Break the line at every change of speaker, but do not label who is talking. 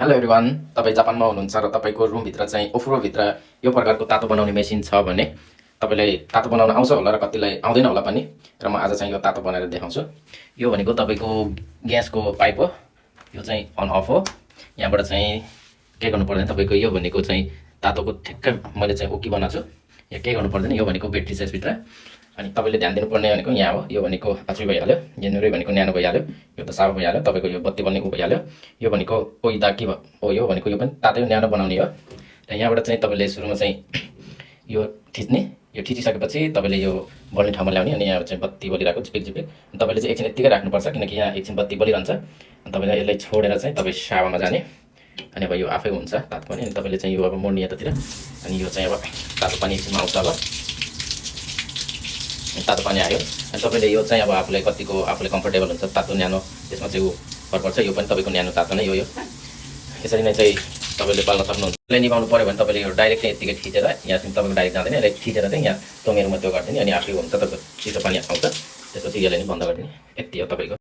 Hello everyone, तपाईँ जापानमा हुनुहुन्छ र तपाईँको रुमभित्र चाहिँ ओफ्रोभित्र यो प्रकारको तातो बनाउने मेसिन छ भने तपाईँलाई तातो बनाउन आउँछ होला र कतिलाई आउँदैन होला पनि। र म आज चाहिँ यो तातो बनाएर देखाउँछु। यो भनेको तपाईँको ग्यासको पाइप हो। यो चाहिँ अन अफ हो। यहाँबाट चाहिँ के गर्नु पर्दैन, तपाईँको यो भनेको चाहिँ तातोको ठिक्कै मैले चाहिँ उकी बनाएको छु। यहाँ केही गर्नु पर्दैन। यो भनेको ब्याट्री छ यसभित्र। अनि तपाईँले ध्यान दिनुपर्ने भनेको यहाँ हो। यो भनेको आचुई भइहाल्यो, यहाँनिर भनेको न्यानो भइहाल्यो, यो त साबो भइहाल्यो, तपाईँको यो बत्ती बल्ने ऊ भइहाल्यो। यो भनेको ओइदा के हो, यो भनेको यो पनि तातै न्यानो बनाउने हो। र यहाँबाट चाहिँ तपाईँले सुरुमा चाहिँ यो थिच्ने, यो थिचिसकेपछि तपाईँले यो बल्ने ठाउँमा ल्याउने। अनि यहाँ चाहिँ बत्ती बलिरहेको झिपिक झिपिक, तपाईँले चाहिँ एकछिन यत्तिकै राख्नुपर्छ किनकि यहाँ एकछिन बत्ती बलिरहन्छ। अनि तपाईँलाई यसलाई छोडेर चाहिँ तपाईँ सावामा जाने। अनि अब यो आफै हुन्छ तातो पानी। अनि तपाईँले चाहिँ यो अब मोड्ने यतातिर। अनि यो चाहिँ अब तातो पानी एकछिनमा आउँछ। अब तातो पानी आयो। अनि तपाईँले यो चाहिँ अब आफूलाई कतिको आफूले कम्फर्टेबल हुन्छ तातो न्यानो, त्यसमा चाहिँ ऊ फरक पर्छ। यो पनि तपाईँको न्यानो तातो नै हो। यो यसरी नै चाहिँ तपाईँले पाल्न सक्नुहुन्छ। यसलाई निभाउनु पऱ्यो भने तपाईँले यो डाइरेक्ट चाहिँ यत्तिकै थिचेर यहाँदेखि तपाईँको डाइरेक्ट जाँदैन, यसलाई थिचेर चाहिँ यहाँ टोमेरोमा त्यो गरिदिने। अनि आफै हुन्छ तपाईँको चिसो पानी आउँछ, त्यसपछि यसलाई नि बन्द गरिदिने। यति हो तपाईँको।